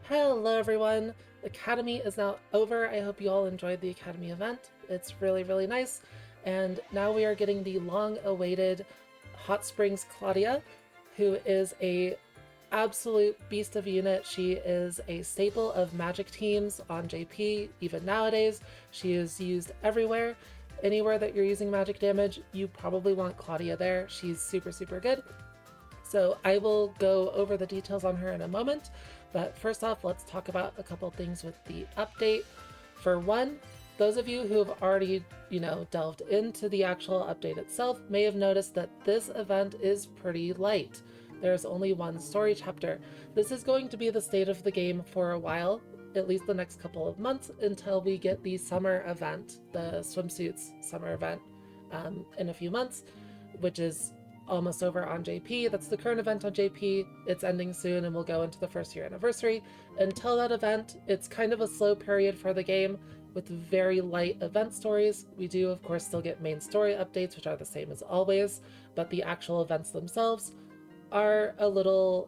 Hello everyone! Academy is now over. I hope you all enjoyed the Academy event. It's really nice. And now we are getting the long-awaited Hot Springs Klaudia, who is a absolute beast of a unit. She is a staple of magic teams on JP, even nowadays. She is used everywhere. Anywhere that you're using magic damage, you probably want Klaudia there. She's super good. So I will go over the details on her in a moment, but first off, let's talk about a couple things with the update. For one, those of you who have already, delved into the actual update itself may have noticed that this event is pretty light. There's only one story chapter. This is going to be the state of the game for a while, at least the next couple of months, until we get the summer event, the swimsuits summer event, in a few months, which is almost over on JP. That's the current event on JP. It's ending soon and we'll go into the first year anniversary. Until that event, it's kind of a slow period for the game with very light event stories. We do, of course, still get main story updates, which are the same as always, but the actual events themselves are a little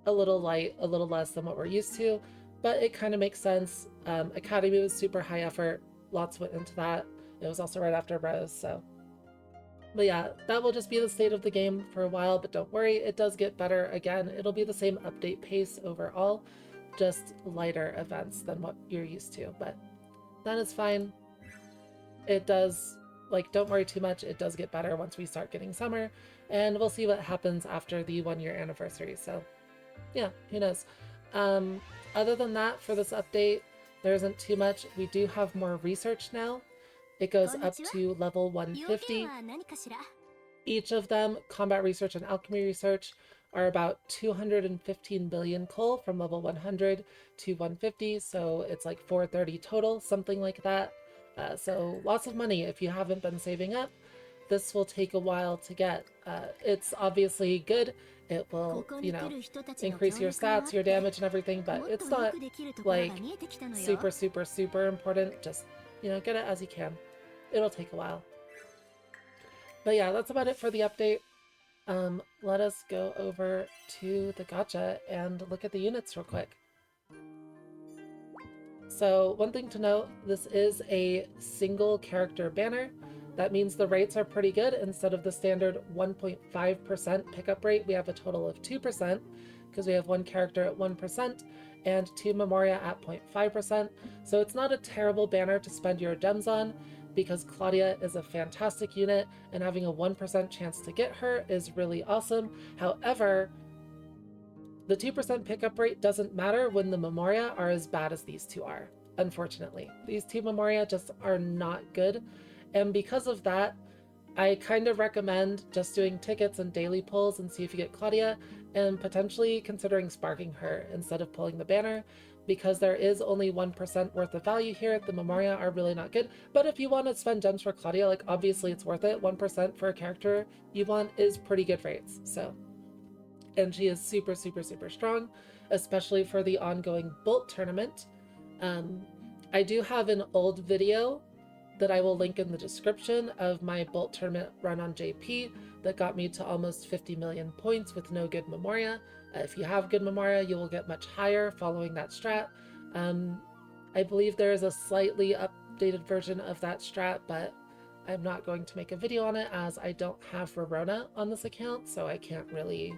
light, a little less than what we're used to, but it kind of makes sense. Academy was super high effort. Lots went into that. It was also right after Rose, so. But yeah, that will just be the state of the game for a while, but don't worry, it does get better again. It'll be the same update pace overall, just lighter events than what you're used to, but that is fine. It does, don't worry too much, it does get better once we start getting summer, and we'll see what happens after the 1-year anniversary, so yeah, who knows. Other than that, for this update, there isn't too much. We do have more research now. It goes up to level 150. Each of them, combat research and alchemy research, are about 215 billion coal from level 100 to 150, so it's like 430 total, something like that. So lots of money if you haven't been saving up. This will take a while to get. It's obviously good. It will, increase your stats, your damage and everything, but it's not like super important. Just, get it as you can. It'll take a while. But yeah, that's about it for the update. Let us go over to the gacha and look at the units real quick. So one thing to note, this is a single character banner. That means the rates are pretty good. Instead of the standard 1.5% pickup rate, we have a total of 2% because we have one character at 1% and 2 memoria at 0.5%. So it's not a terrible banner to spend your gems on, because Klaudia is a fantastic unit and having a 1% chance to get her is really awesome. However, the 2% pickup rate doesn't matter when the memoria are as bad as these two are, unfortunately. These two memoria just are not good, and because of that, I kind of recommend just doing tickets and daily pulls and see if you get Klaudia, and potentially considering sparking her instead of pulling the banner, because there is only 1% worth of value here. The memoria are really not good, but if you want to spend gems for Klaudia, obviously it's worth it. 1% for a character you want is pretty good rates, so. And she is super strong, especially for the ongoing Bolt tournament. I do have an old video that I will link in the description of my Bolt tournament run on JP that got me to almost 50 million points with no good memoria. If you have good memoria, you will get much higher following that strat. I believe there is a slightly updated version of that strat, but I'm not going to make a video on it as I don't have Verona on this account, so I can't really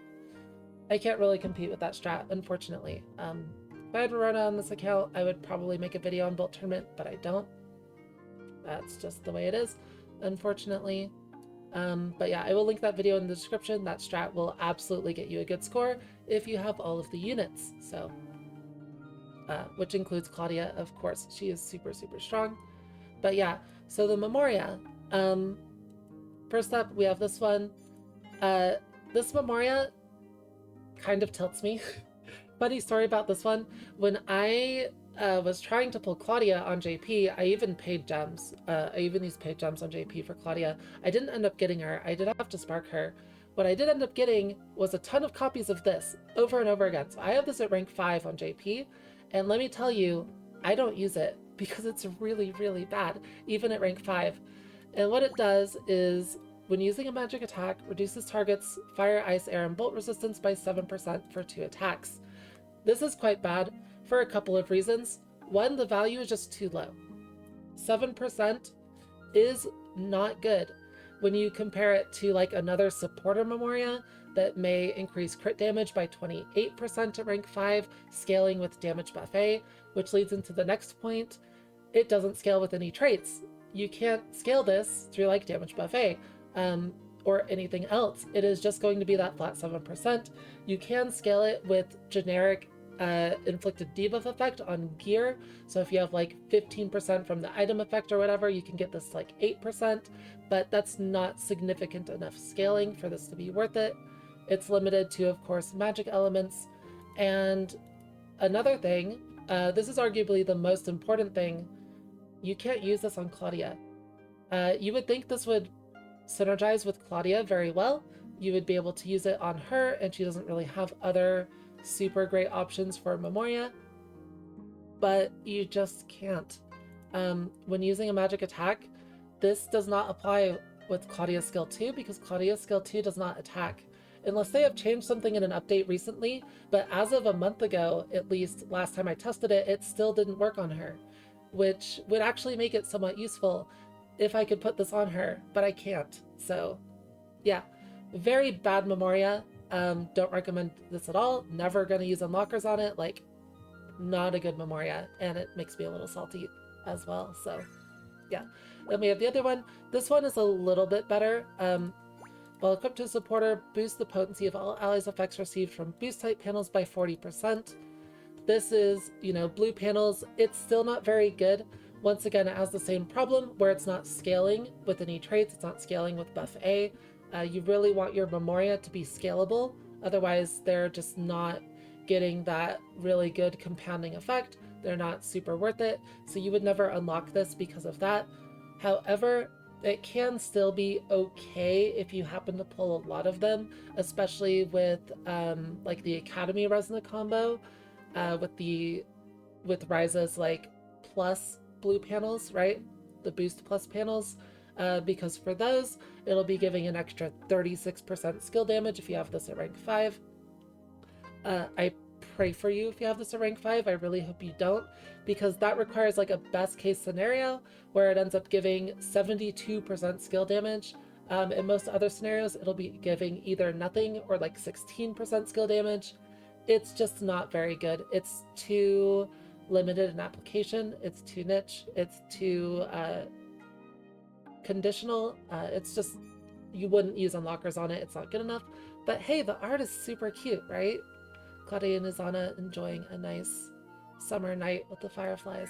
compete with that strat, unfortunately. If I had Verona on this account, I would probably make a video on Bolt tournament, but I don't. That's just the way it is, unfortunately. But yeah, I will link that video in the description. That strat will absolutely get you a good score if you have all of the units. So, which includes Klaudia, of course. She is super strong. But yeah, so the memoria. First up, we have this one. This memoria kind of tilts me. Funny story about this one. When I was trying to pull Klaudia on JP, I even paid gems. I even used paid gems on JP for Klaudia. I didn't end up getting her. I did have to spark her. What I did end up getting was a ton of copies of this over and over again. So I have this at rank 5 on JP, and let me tell you, I don't use it because it's really bad, even at rank 5. And what it does is, when using a magic attack, reduces target's fire, ice, air, and bolt resistance by 7% for 2 attacks. This is quite bad for a couple of reasons. One, the value is just too low. 7% is not good when you compare it to like another supporter memoria that may increase crit damage by 28% at rank 5, scaling with damage buffet, which leads into the next point. It doesn't scale with any traits. You can't scale this through like damage buffet or anything else. It is just going to be that flat 7%. You can scale it with generic inflicted debuff effect on gear. So if you have like 15% from the item effect or whatever, you can get this like 8%, but that's not significant enough scaling for this to be worth it. It's limited to, of course, magic elements. And another thing, this is arguably the most important thing, you can't use this on Klaudia. You would think this would synergize with Klaudia very well. You would be able to use it on her, and she doesn't really have other super great options for memoria, but you just can't. When using a magic attack, this does not apply with Klaudia's skill 2 because Klaudia's skill 2 does not attack. Unless they have changed something in an update recently, but as of a month ago, at least last time I tested it, it still didn't work on her, which would actually make it somewhat useful if I could put this on her, but I can't. So yeah, very bad memoria. Don't recommend this at all. Never gonna use unlockers on it. Like, not a good memoria, and it makes me a little salty as well. So yeah. Then we have the other one. This one is a little bit better. While equipped to a supporter, boost the potency of all allies' effects received from boost type panels by 40%. This is, blue panels. It's still not very good. Once again, it has the same problem where it's not scaling with any traits. It's not scaling with buff A. You really want your memoria to be scalable. Otherwise, they're just not getting that really good compounding effect. They're not super worth it. So you would never unlock this because of that. However, it can still be okay if you happen to pull a lot of them, especially with like the Academy Resna combo, with Ryza's like plus blue panels, right? The boost plus panels, because for those, it'll be giving an extra 36% skill damage if you have this at rank 5. I pray for you if you have this at rank 5. I really hope you don't, because that requires like a best case scenario where it ends up giving 72% skill damage. In most other scenarios, it'll be giving either nothing or like 16% skill damage. It's just not very good. It's too limited in application. It's too niche. It's too conditional. It's just, you wouldn't use unlockers on it. It's not good enough. But hey, the art is super cute, right? Klaudia and Izana enjoying a nice summer night with the fireflies.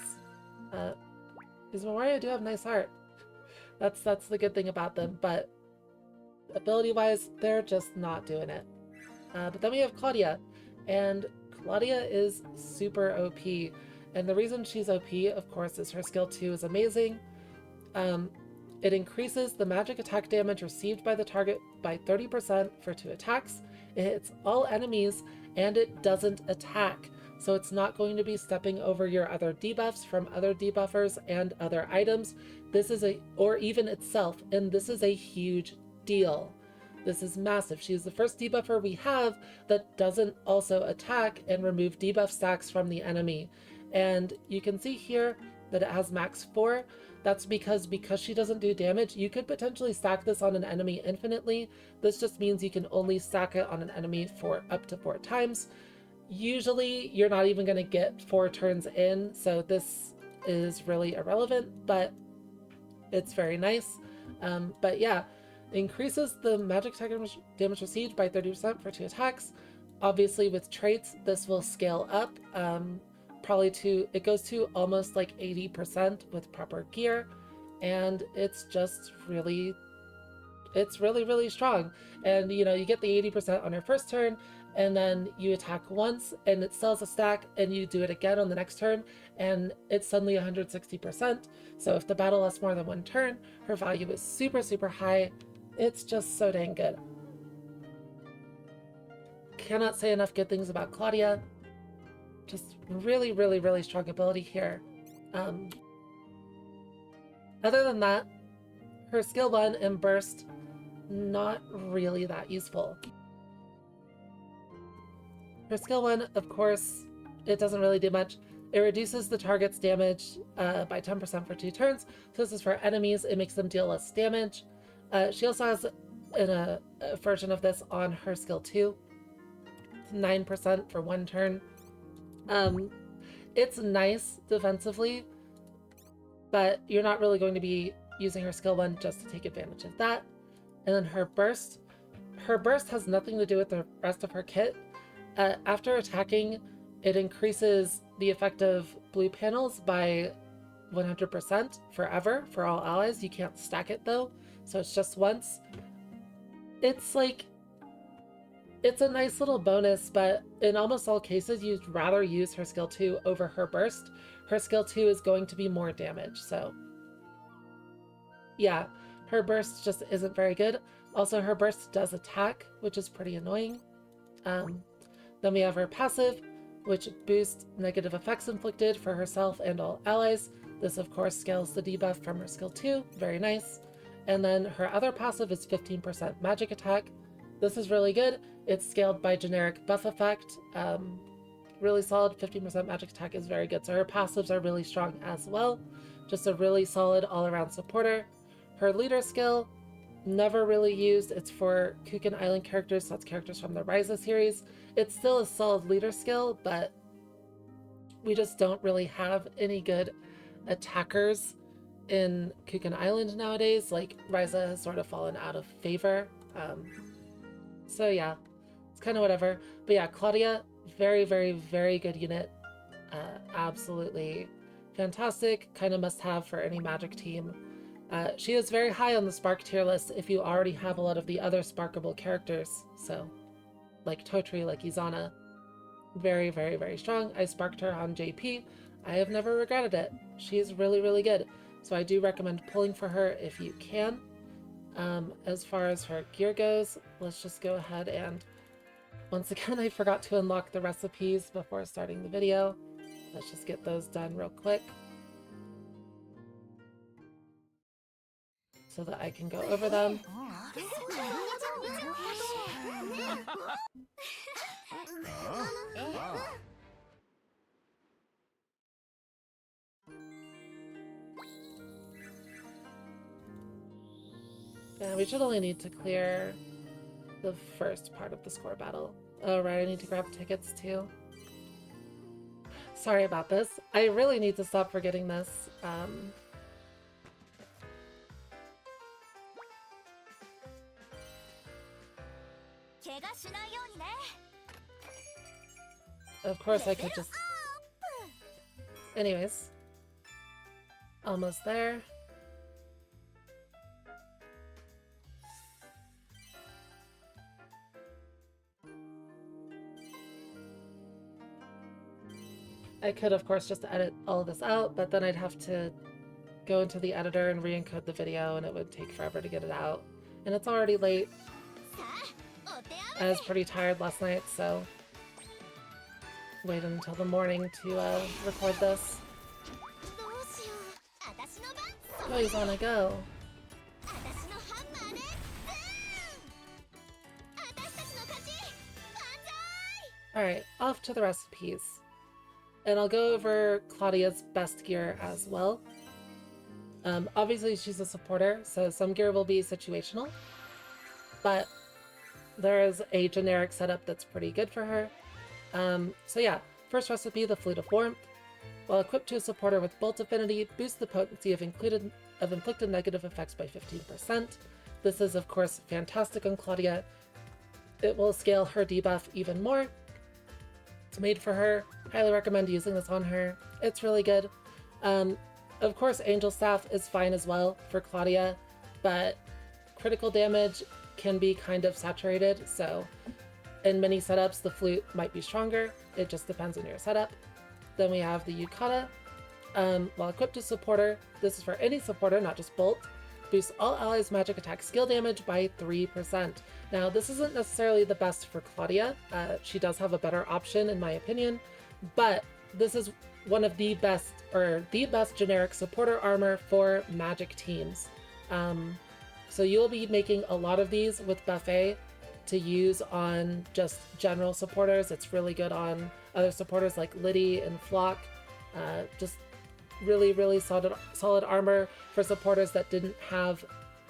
These memoria do have nice art. That's the good thing about them, but ability-wise, they're just not doing it. But then we have Klaudia, and Klaudia is super OP. And the reason she's OP, of course, is her skill 2 is amazing. It increases the magic attack damage received by the target by 30% for 2 attacks. It hits all enemies, and it doesn't attack. So it's not going to be stepping over your other debuffs from other debuffers and other items. Or even itself, and this is a huge deal. This is massive. She's the first debuffer we have that doesn't also attack and remove debuff stacks from the enemy. And you can see here that it has max 4. That's because she doesn't do damage, you could potentially stack this on an enemy infinitely. This just means you can only stack it on an enemy for up to 4 times. Usually you're not even going to get 4 turns in, so this is really irrelevant, but it's very nice. But yeah, increases the magic attack damage received by 30% for 2 attacks. Obviously with traits, this will scale up. It goes to almost like 80% with proper gear, and it's just really strong. And you get the 80% on your first turn, and then you attack once and it sells a stack, and you do it again on the next turn and it's suddenly 160%. So if the battle lasts more than 1 turn, her value is super high. It's just so dang good. Cannot say enough good things about Klaudia. Just really strong ability here. Other than that, her skill 1 and burst, not really that useful. Her skill 1, of course, it doesn't really do much. It reduces the target's damage by 10% for 2 turns. So this is for enemies. It makes them deal less damage. She also has a version of this on her skill 2. 9% for 1 turn. It's nice defensively, but you're not really going to be using her skill 1 just to take advantage of that. And then her burst. Her burst has nothing to do with the rest of her kit. After attacking, it increases the effect of blue panels by 100% forever for all allies. You can't stack it though, so it's just once. It's like, it's a nice little bonus, but in almost all cases, you'd rather use her skill 2 over her burst. Her skill 2 is going to be more damage, so yeah, her burst just isn't very good. Also, her burst does attack, which is pretty annoying. Then we have her passive, which boosts negative effects inflicted for herself and all allies. This, of course, scales the debuff from her skill 2. Very nice. And then her other passive is 15% magic attack. This is really good. It's scaled by generic buff effect. Really solid. 15% magic attack is very good. So her passives are really strong as well. Just a really solid all-around supporter. Her leader skill, never really used. It's for Kuken Island characters, so that's characters from the Ryza series. It's still a solid leader skill, but we just don't really have any good attackers in Kuken Island nowadays. Like, Ryza has sort of fallen out of favor. So yeah, it's kind of whatever. But yeah, Klaudia, very, very, very good unit. Absolutely fantastic. Kind of must have for any magic team. She is very high on the Spark tier list if you already have a lot of the other Sparkable characters. So, like Totri, like Izana. Very, very, very strong. I sparked her on JP. I have never regretted it. She's really, really good. So I do recommend pulling for her if you can. As far as her gear goes, let's just go ahead and... Once again, I forgot to unlock the recipes before starting the video. Let's just get those done real quick, so that I can go over them. Yeah, we should only need to clear the first part of the score battle. Oh right, I need to grab tickets too. Sorry about this. I really need to stop forgetting this. Of course I could just... Anyways. Almost there. I could, of course, just edit all of this out, but then I'd have to go into the editor and re-encode the video, and it would take forever to get it out. And it's already late. I was pretty tired last night, so waited until the morning to record this. Go, Izana, go! Alright, off to the recipes. And I'll go over Klaudia's best gear as well. Obviously she's a supporter, so some gear will be situational, but there is a generic setup that's pretty good for her. So yeah, first recipe, the Flute of Warmth. While equipped to a supporter with Bolt Affinity, boosts the potency of inflicted negative effects by 15%. This is, of course, fantastic on Klaudia. It will scale her debuff even more. It's made for her. Highly recommend using this on her. It's really good. Of course, Angel Staff is fine as well for Klaudia, but critical damage can be kind of saturated, so in many setups the flute might be stronger. It just depends on your setup. Then we have the Yukata. While equipped to supporter, this is for any supporter, not just Bolt. Boosts all allies' magic attack skill damage by 3%. Now, this isn't necessarily the best for Klaudia. She does have a better option, in my opinion, but this is one of the best, or the best generic supporter armor for magic teams. So you'll be making a lot of these with Buffet, to use on just general supporters. It's really good on other supporters like Liddy and Flock. Just really, really solid armor for supporters that didn't have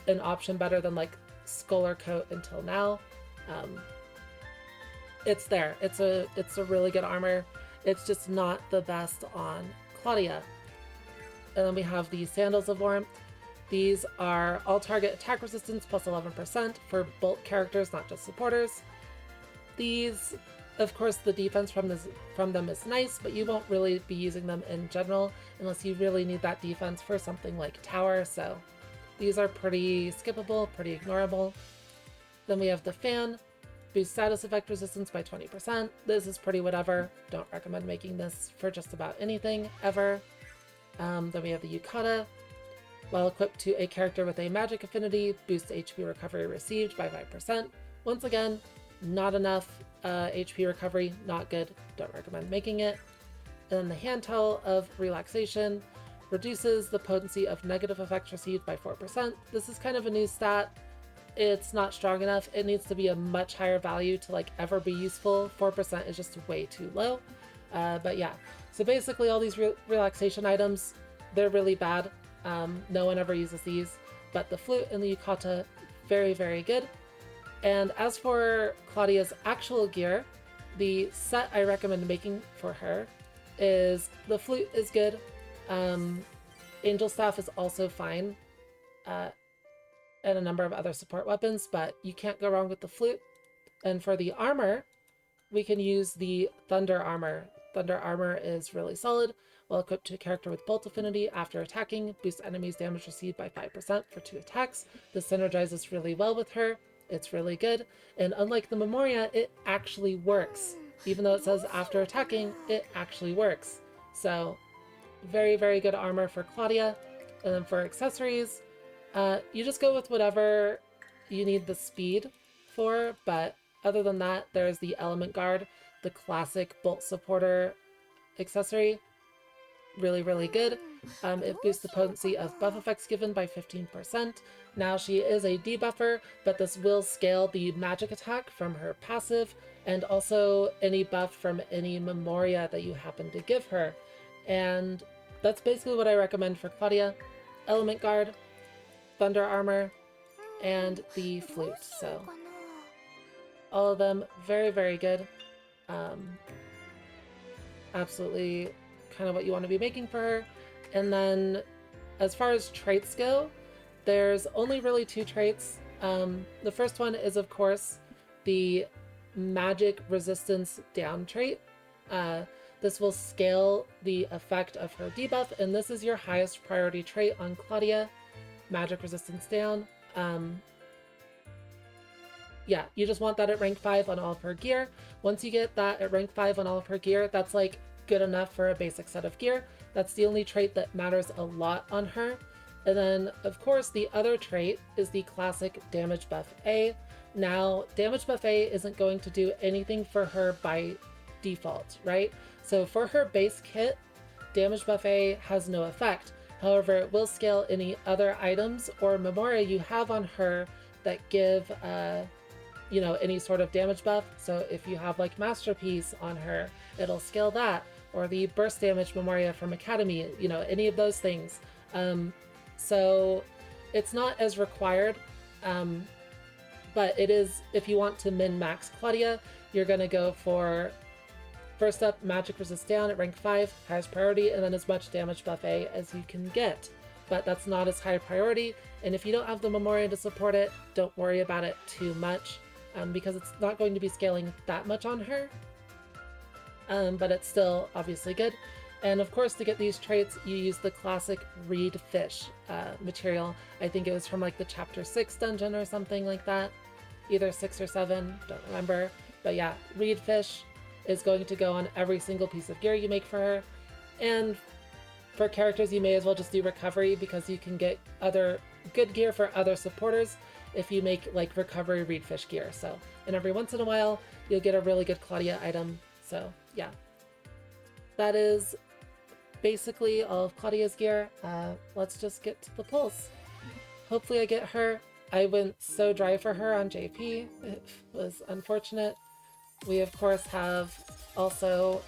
an option better than like Skull or Coat until now. It's there. It's a really good armor. It's just not the best on Klaudia. And then we have the Sandals of Warmth. These are all target attack resistance plus 11% for bolt characters, not just supporters. These, of course, the defense from them is nice, but you won't really be using them in general unless you really need that defense for something like Tower, so these are pretty skippable, pretty ignorable. Then we have the Fan. Boost status effect resistance by 20%. This is pretty whatever. Don't recommend making this for just about anything, ever. Then we have the Yukata. While equipped to a character with a magic affinity, boosts HP recovery received by 5%. Once again, not enough HP recovery, not good. Don't recommend making it. And then the Hand Towel of Relaxation reduces the potency of negative effects received by 4%. This is kind of a new stat. It's not strong enough. It needs to be a much higher value to like ever be useful. 4% is just way too low. But yeah, so basically all these relaxation items, they're really bad. No one ever uses these, but the Flute and the Yukata, very, very good. And as for Klaudia's actual gear, the set I recommend making for her is the Flute is good. Angel Staff is also fine. And a number of other support weapons, but you can't go wrong with the Flute. And for the armor, we can use the Thunder Armor. Thunder Armor is really solid. While equipped to a character with Bolt Affinity, after attacking, boosts enemies' damage received by 5% for 2 attacks. This synergizes really well with her. It's really good. And unlike the Memoria, it actually works. Even though it says after attacking, it actually works. So, very, very good armor for Klaudia. And then for accessories, you just go with whatever you need the speed for, but other than that, there's the Element Guard, the classic Bolt Supporter accessory. Really, really good. It boosts the potency of buff effects given by 15%. Now she is a debuffer, but this will scale the magic attack from her passive, and also any buff from any memoria that you happen to give her. And that's basically what I recommend for Klaudia. Element Guard, Thunder Armor, and the Flute. So all of them very, very good. Absolutely kind of what you want to be making for her. And then as far as traits go, there's only really 2 traits. The first one is, of course, the magic resistance down trait. This will scale the effect of her debuff, and this is your highest priority trait on Klaudia. Magic resistance down. Yeah, you just want that at rank 5 on all of her gear. Once you get that at rank 5 on all of her gear, that's like good enough for a basic set of gear. That's the only trait that matters a lot on her. And then, of course, the other trait is the classic damage buff A. Now, damage buff A isn't going to do anything for her by default, right? So for her base kit, damage buff A has no effect. However, it will scale any other items or memoria you have on her that give, any sort of damage buff. So if you have like Masterpiece on her, it'll scale that. Or the burst damage memoria from Academy, any of those things. So it's not as required, but it is, if you want to min-max Klaudia, you're going to go for, first up, magic resist down at rank 5, highest priority, and then as much damage buff A as you can get. But that's not as high priority, and if you don't have the Memoria to support it, don't worry about it too much, because it's not going to be scaling that much on her. But it's still obviously good. And of course, to get these traits, you use the classic Reed Fish material. I think it was from like the chapter 6 dungeon or something like that. Either 6 or 7, don't remember. But yeah, Reed Fish is going to go on every single piece of gear you make for her. And for characters, you may as well just do recovery, because you can get other good gear for other supporters if you make like recovery Reed Fish gear. So, and every once in a while, you'll get a really good Klaudia item. So yeah, that is basically all of Klaudia's gear. Let's just get to the pulls. Hopefully I get her. I went so dry for her on JP. It was unfortunate. We of course have also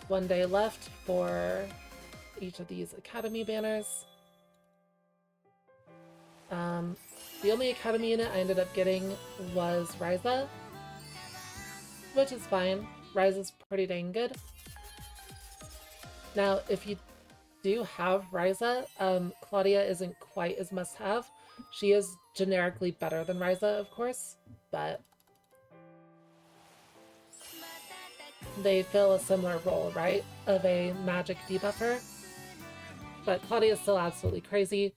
1 day left for each of these Academy banners. The only Academy unit I ended up getting was Ryza, which is fine. Ryza's pretty dang good. Now, if you do have Ryza, Klaudia isn't quite as must-have. She is generically better than Ryza, of course, but they fill a similar role, right? Of a magic debuffer. But Klaudia is still absolutely crazy.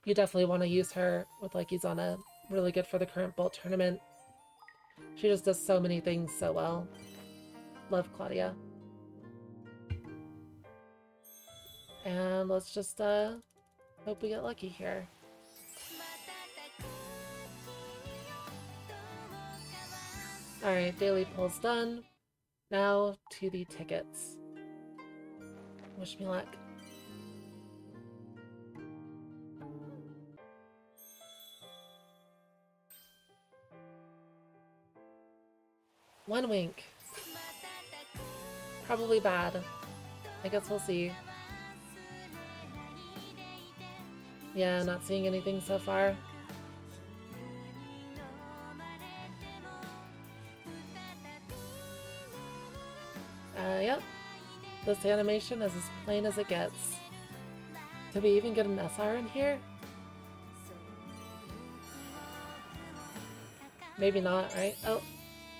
You definitely want to use her with like Izana. Really good for the current Bolt tournament. She just does so many things so well. Love Klaudia. And let's just hope we get lucky here. Alright, daily pull's done. Now to the tickets. Wish me luck. One wink. Probably bad. I guess we'll see. Yeah, not seeing anything so far. Yep. This animation is as plain as it gets. Did we even get an SR in here? Maybe not, right? Oh,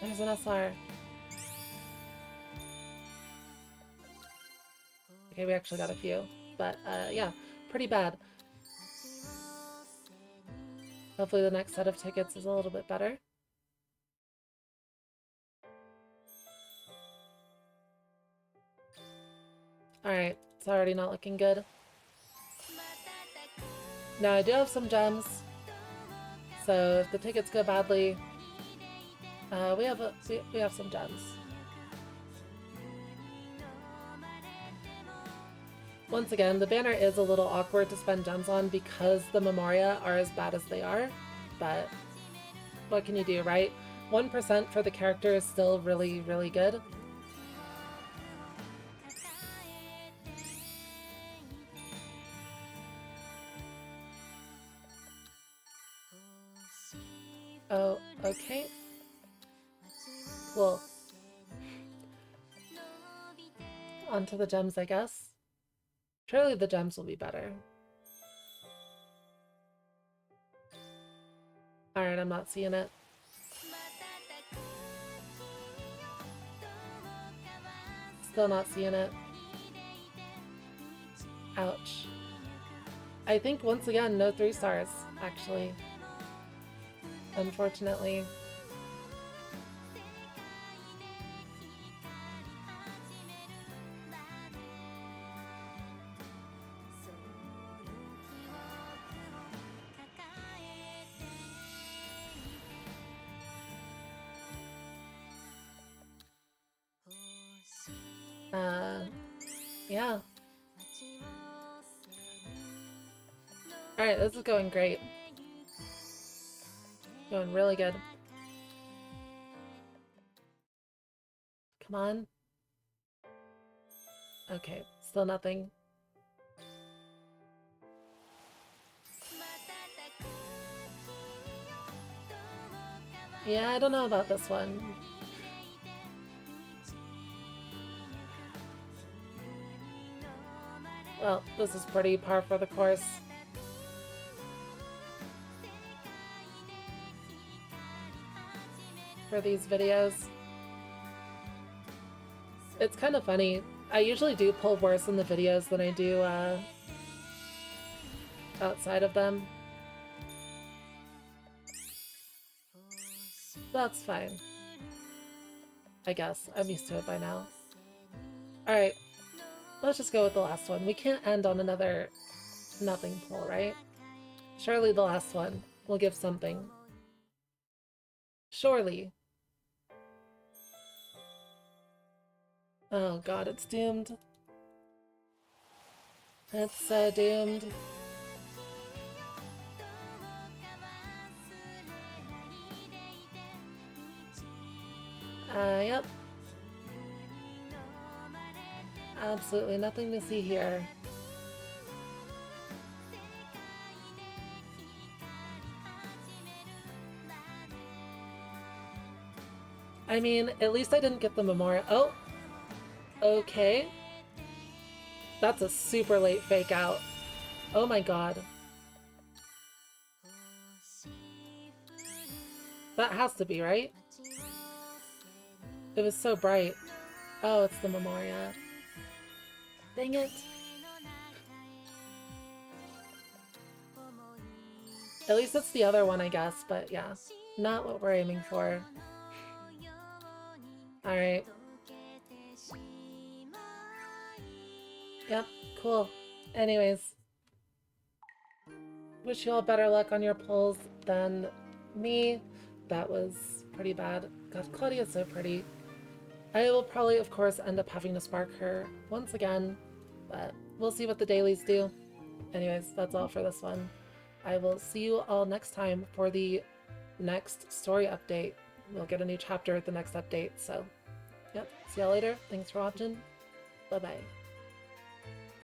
there's an SR. Okay, we actually got a few. But, yeah, pretty bad. Hopefully the next set of tickets is a little bit better. Alright, it's already not looking good. Now I do have some gems, so if the tickets go badly, we have some gems. Once again, the banner is a little awkward to spend gems on because the memoria are as bad as they are, but what can you do, right? 1% for the character is still really, really good. Oh, okay. Cool. Onto the gems, I guess. Surely the gems will be better. Alright, I'm not seeing it. Still not seeing it. Ouch. I think once again, no 3 stars, actually. Unfortunately. Yeah. Alright, this is going great. Going really good. Come on. Okay, still nothing. Yeah, I don't know about this one. Well, this is pretty par for the course. For these videos. It's kind of funny. I usually do pull worse in the videos than I do outside of them. That's fine. I guess. I'm used to it by now. Alright. Let's just go with the last one. We can't end on another nothing pull, right? Surely the last one will give something. Surely. Oh god, it's doomed. It's so doomed. Yep. Absolutely nothing to see here. I mean, at least I didn't get the memoria. Oh! Okay. That's a super late fake out. Oh my god. That has to be, right? It was so bright. Oh, it's the memoria. Dang it. At least it's the other one, I guess, but yeah. Not what we're aiming for. Alright. Yep, cool. Anyways. Wish you all better luck on your pulls than me. That was pretty bad. God, Klaudia's so pretty. I will probably, of course, end up having to spark her once again, but we'll see what the dailies do. Anyways, that's all for this one. I will see you all next time for the next story update. We'll get a new chapter at the next update, so yep. See y'all later. Thanks for watching. Bye-bye.